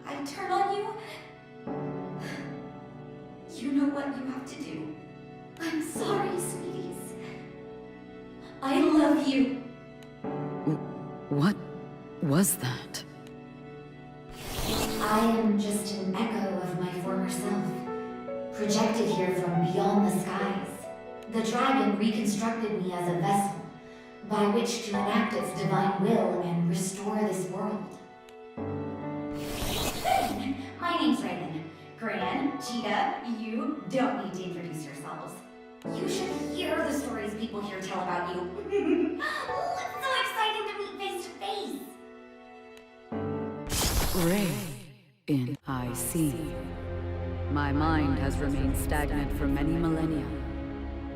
I turn on you, you know what you have to do. I'm sorry, sweeties. I love you. What was that? I am just an echo of my former self, projected here from beyond the skies. The dragon reconstructed me as a vessel, by which to enact its divine will and restore this world. My name's Raven. Gran, Cheetah, you don't need to introduce yourselves. You should hear the stories people here tell about you. Oh, it's so exciting to meet face to face. Ray. I see. My mind has remained stagnant for many millennia.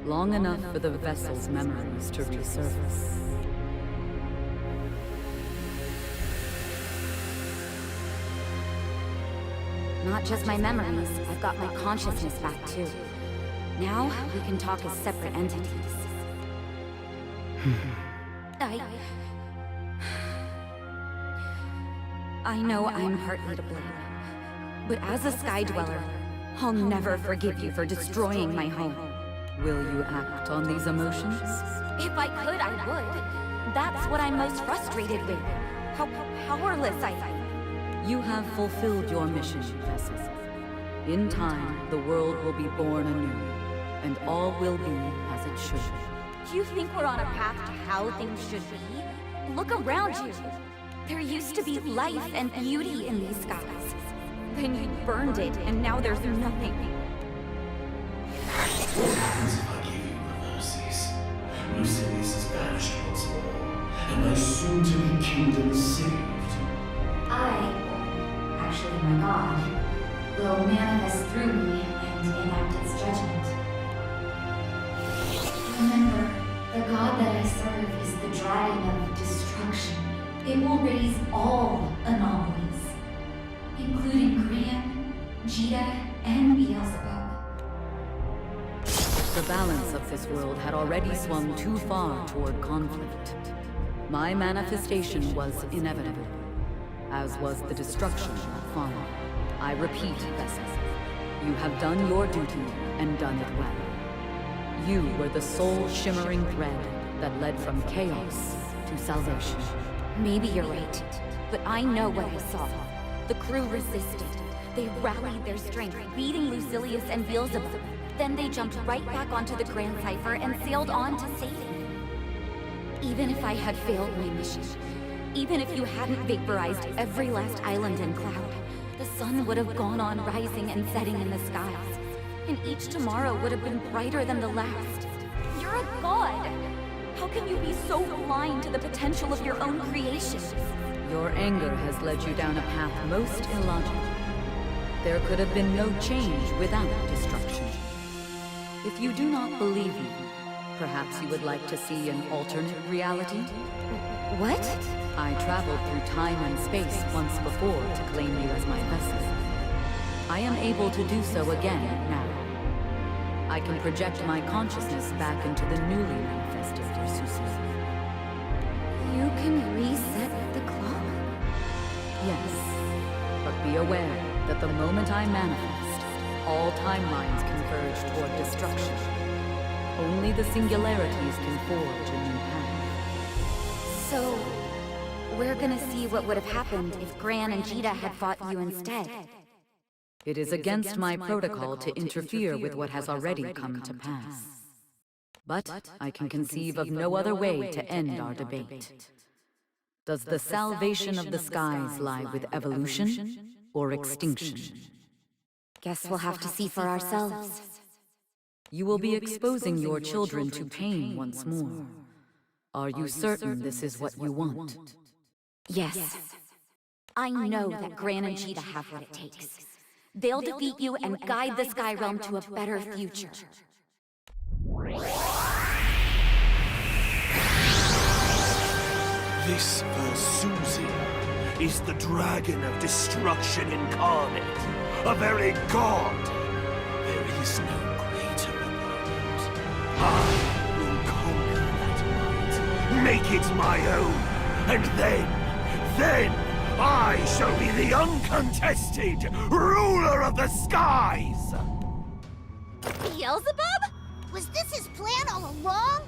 Long enough for the vessel's memories to resurface. Not just my memories, I've got my consciousness back too. Now, we can talk as separate entities. I know I'm partly to blame. But as a Sky Dweller, I'll never forgive you for destroying my home. Will you act on these emotions? If I could, I would. That's what I'm most frustrated with. How powerless I am. You have fulfilled your mission, Vessel. In time, the world will be born anew, and all will be as it should. Do you think we're on a path to how things should be? Look around you. There used to be life and beauty in these skies. Then you burned it, and now there's nothing. What happens if I give you Versusia? Lucilius is banished once more, and my soon-to-be kingdom is saved. Actually my god, will manifest through me and enact its judgment. Remember, the god that I serve is the dragon of destruction. It will raise all anomalies, including Gran, Jita, and Beelzebub. The balance of this world had already swung too far toward conflict. My manifestation was inevitable, as was the destruction of Fauna. I repeat, Vessel, you have done your duty and done it well. You were the sole shimmering thread that led from chaos to salvation. Maybe you're right, but I know what I saw. The crew resisted. They rallied their strength, beating Lucilius and Beelzebub. Then they jumped right back onto the Grand Cipher and sailed on to safety. Even if I had failed my mission, even if you hadn't vaporized every last island and cloud, the sun would have gone on rising and setting in the skies. And each tomorrow would have been brighter than the last. You're a god! How can you be so blind to the potential of your own creations? Your anger has led you down a path most illogical. There could have been no change without destruction. If you do not believe me, perhaps you would like to see an alternate reality? What? I traveled through time and space once before to claim you as my vessel. I am able to do so again now. I can project my consciousness back into the newly manifested Versusia. You can reset the clock? Yes, but be aware that the moment I manifest, all timelines converge toward destruction. Only the singularities can forge a new path. So, we're gonna see what would have happened if Gran and Jita had fought you instead. It is against my protocol to interfere with what has already come to pass. But I can conceive of no other way to end our debate. Does the salvation of the skies lie with evolution or extinction? Guess we'll have to see for ourselves. You will be exposing your children to pain once more. Are you certain this is what you want? Yes. I know that Gran and Jita have what it takes. They'll defeat you and guide the Sky Realm to a better future. This Versusia is the dragon of destruction incarnate, a very god. There is no greater opponent. I will conquer that might, make it my own, and then I shall be the uncontested ruler of the skies! Beelzebub? Was this his plan all along?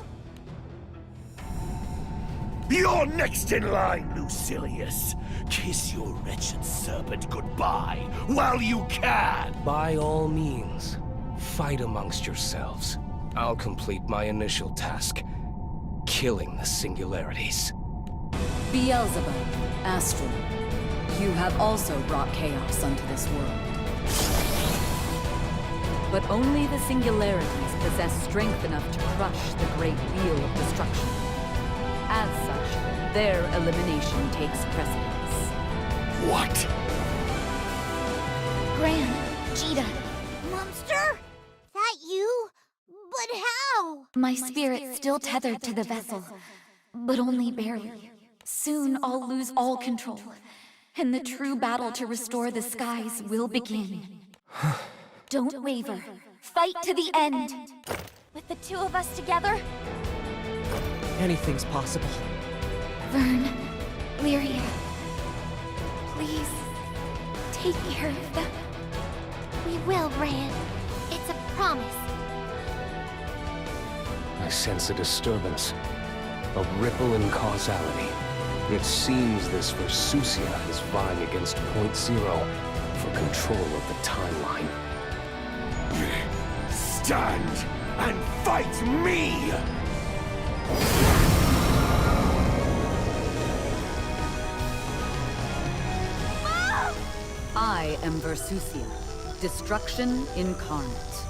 You're next in line, Lucilius. Kiss your wretched serpent goodbye while you can! By all means, fight amongst yourselves. I'll complete my initial task, killing the singularities. Beelzebub, Astral, you have also brought chaos unto this world. But only the singularities possess strength enough to crush the great wheel of destruction. As such, their elimination takes precedence. What? Gran, Cheetah. Monster? That you? But how? My spirit's still tethered to the vessel, but only barely. Soon I'll lose all control, and the true battle to restore the skies will begin. Don't waver. Fight to the end. With the two of us together, Anything's possible. Vern, Lyria, please take care of them. We will, Ran. It's a promise. I sense a disturbance, a ripple in causality. It seems this Versusia is vying against Point Zero for control of the timeline. Stand and fight me! I am Versusia, destruction incarnate.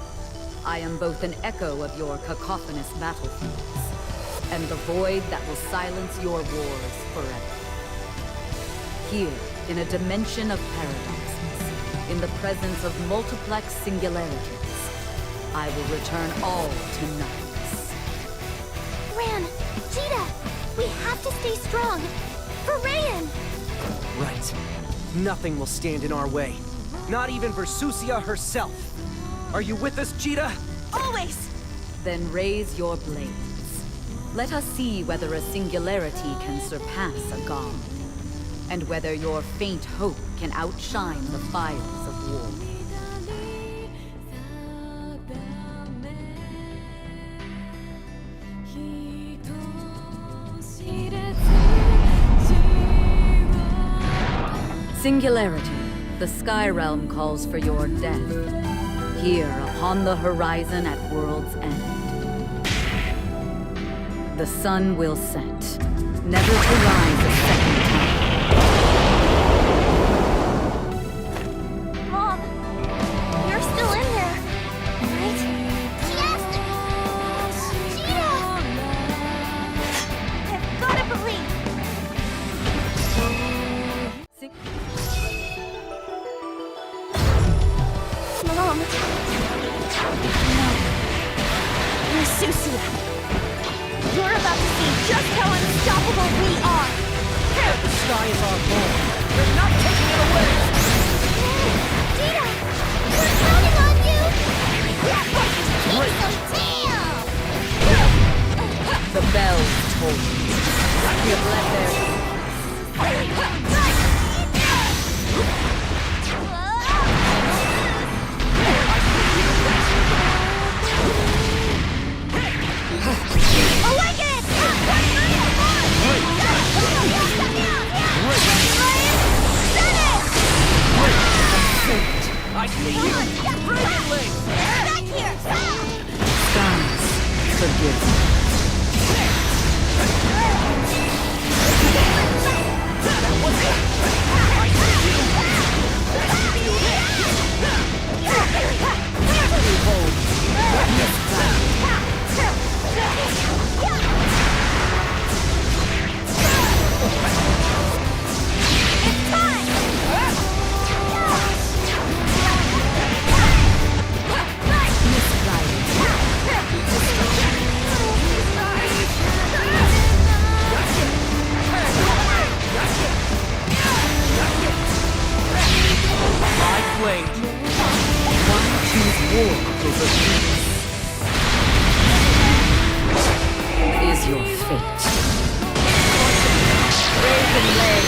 I am both an echo of your cacophonous battlefields, and the void that will silence your wars forever. Here, in a dimension of paradoxes, in the presence of multiplex singularities, I will return all to nothingness. Ran, Cheetah, we have to stay strong. For Rayan! Right. Nothing will stand in our way. Not even Versusia herself. Are you with us, Cheetah? Always! Then raise your blades. Let us see whether a singularity can surpass a god, and whether your faint hope can outshine the fires of war. Singularity, the Sky Realm calls for your death. Here, upon the horizon at world's end. The sun will set, never to rise a second time. Mom, you're still in there, right? Yes! Cheetah! I've gotta believe! Mom! No. Versusia! You're about to see just how unstoppable we are! The sky is our home. They're not taking it away! Cheetah! We're counting on you! Take some tail! The bells toll. We have let their I see you! Brilliantly! Back here! skies forgive. Blade. One choose war over peace. Is your fate. Raven Lay,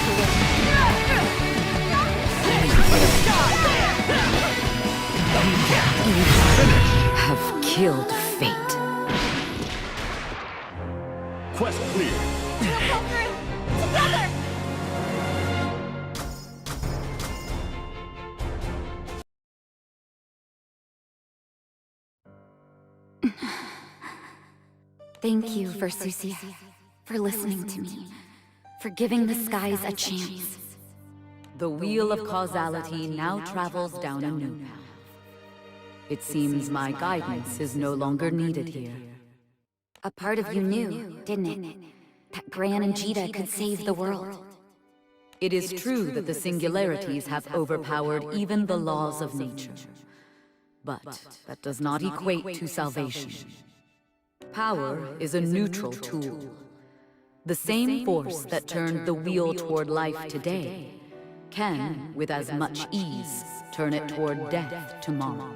to live. Have killed fate. Quest clear. We'll pull through! Together! Thank you, Versusia, for listening to me, for giving the skies a chance. The wheel of causality now travels down a new path. It seems my guidance is no longer needed here. A part of you knew, didn't it? That Gran and Jita could save the world. It is true that the singularities have overpowered even the laws of nature. But that does not equate to salvation. Power is a neutral tool. The same force that turned the wheel toward life today can, with as much ease, turn it toward death tomorrow.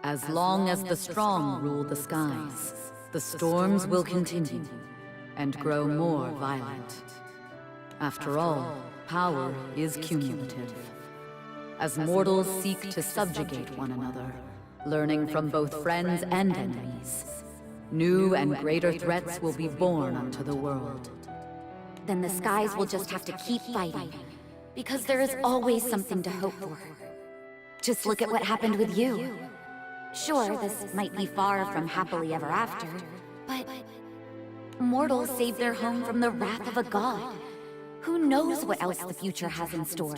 As long as the strong rule the skies, the storms will continue and grow more violent. After all, power is cumulative. As mortals seek to subjugate one another, learning from both friends and enemies, new and greater threats will be born unto the world. Then the skies will just have to keep fighting, because there is always something to hope for. Just look at what happened with you. Sure, this might be far from happily ever after, but mortals saved their home from the wrath of a god. Who knows what else the future has in store?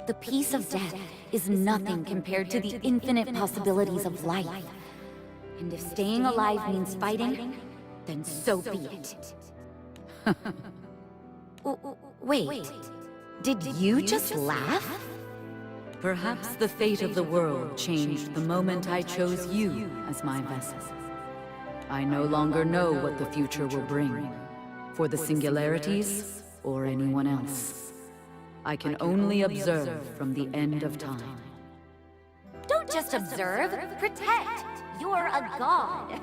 The peace of death is nothing compared to the infinite possibilities of life. And if staying alive means fighting, then so be it. Wait, did you just laugh? Perhaps the fate of the world changed the moment I chose you as my vessel. I no longer know what the future will bring, for the singularities or anyone else. I can only observe from the end of time. Don't just observe, protect! You're a god!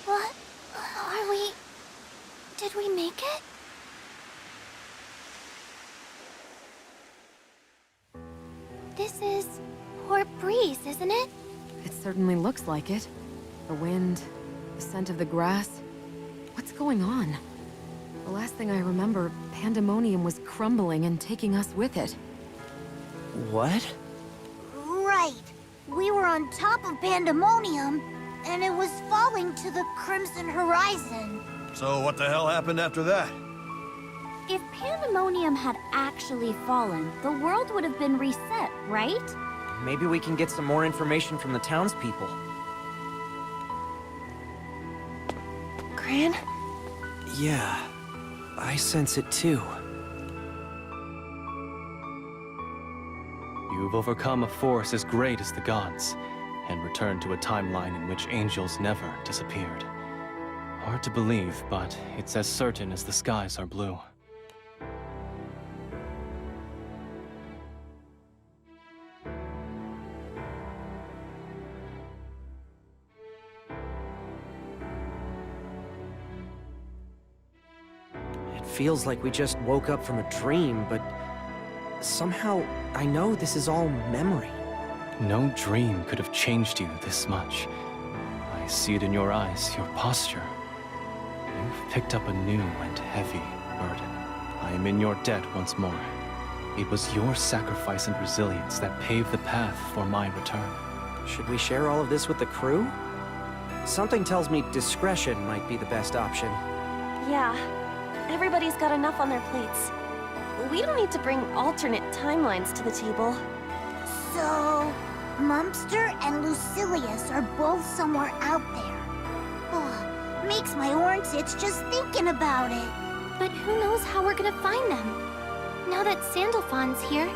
What? Are we... Did we make it? This is Port Breeze, isn't it? It certainly looks like it. The wind, the scent of the grass. What's going on? The last thing I remember, Pandemonium was crumbling and taking us with it. What? Right. We were on top of Pandemonium, and it was falling to the Crimson Horizon. So what the hell happened after that? If Pandemonium had actually fallen, the world would have been reset, right? Maybe we can get some more information from the townspeople. Gran? Yeah, I sense it too. You've overcome a force as great as the gods, and returned to a timeline in which angels never disappeared. Hard to believe, but it's as certain as the skies are blue. It feels like we just woke up from a dream, but somehow I know this is all memory. No dream could have changed you this much. I see it in your eyes, your posture. You've picked up a new and heavy burden. I am in your debt once more. It was your sacrifice and resilience that paved the path for my return. Should we share all of this with the crew? Something tells me discretion might be the best option. Yeah, everybody's got enough on their plates. We don't need to bring alternate timelines to the table. So, Mumpster and Lucilius are both somewhere out there. Oh, makes my orange itch just thinking about it. But who knows how we're gonna find them? Now that Sandalphon's here,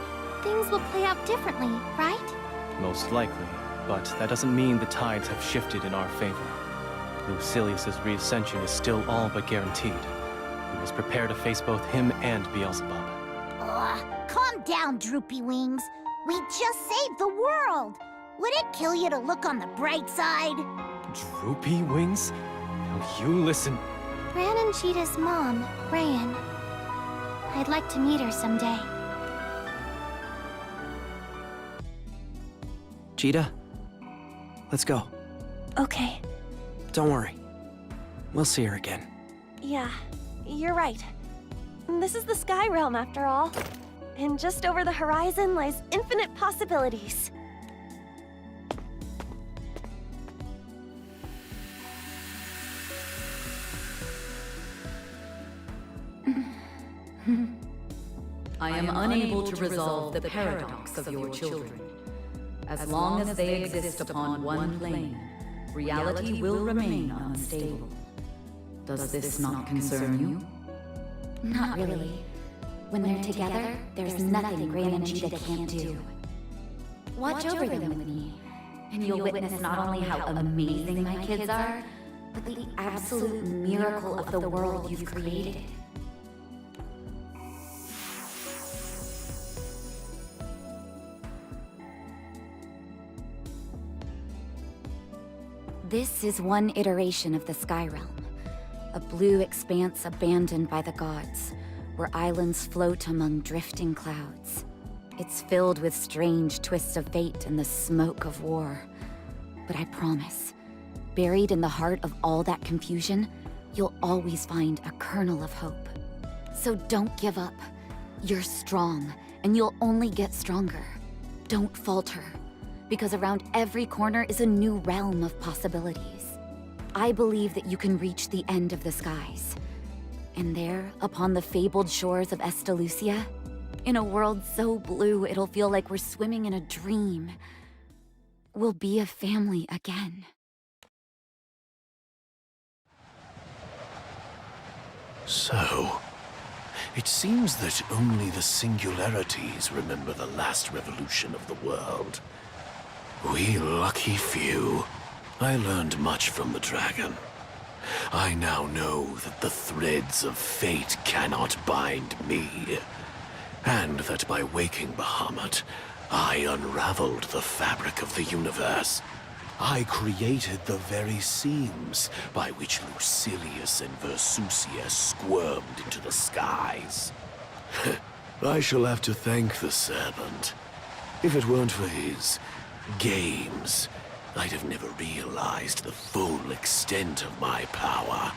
things will play out differently, right? Most likely, but that doesn't mean the tides have shifted in our favor. Lucilius's reascension is still all but guaranteed. We must prepare to face both him and Beelzebub. Calm down, Droopy Wings. We just saved the world. Would it kill you to look on the bright side? Droopy Wings? Now you listen. Ran and Cheetah's mom, Rayan. I'd like to meet her someday. Cheetah, let's go. Okay. Don't worry. We'll see her again. Yeah, you're right. This is the Sky Realm, after all. And just over the horizon lies infinite possibilities. I am unable to resolve the paradox of your children. As long as they exist upon one plane, reality will remain unstable. Does this not concern you? Not really. When they're together, there's nothing Gran and Cheetah can't do. Watch over them with me, and you'll witness not only how amazing my kids are, but the absolute miracle of the world you've created. This is one iteration of the Sky Realm. A blue expanse abandoned by the gods, where islands float among drifting clouds. It's filled with strange twists of fate and the smoke of war. But I promise, buried in the heart of all that confusion, you'll always find a kernel of hope. So don't give up. You're strong, and you'll only get stronger. Don't falter, because around every corner is a new realm of possibilities. I believe that you can reach the end of the skies. And there, upon the fabled shores of Estalucia, in a world so blue it'll feel like we're swimming in a dream, we'll be a family again. So, it seems that only the singularities remember the last revolution of the world. We lucky few. I learned much from the dragon. I now know that the threads of fate cannot bind me, and that by waking Bahamut, I unraveled the fabric of the universe. I created the very seams by which Lucilius and Versusia squirmed into the skies. I shall have to thank the serpent. If it weren't for his games, I'd have never realized the full extent of my power.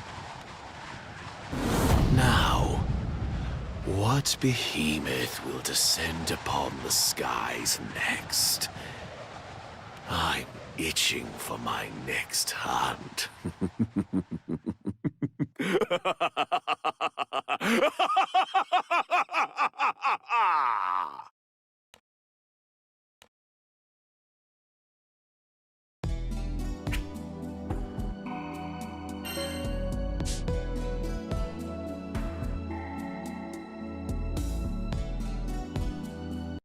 Now, what behemoth will descend upon the skies next? I'm itching for my next hunt.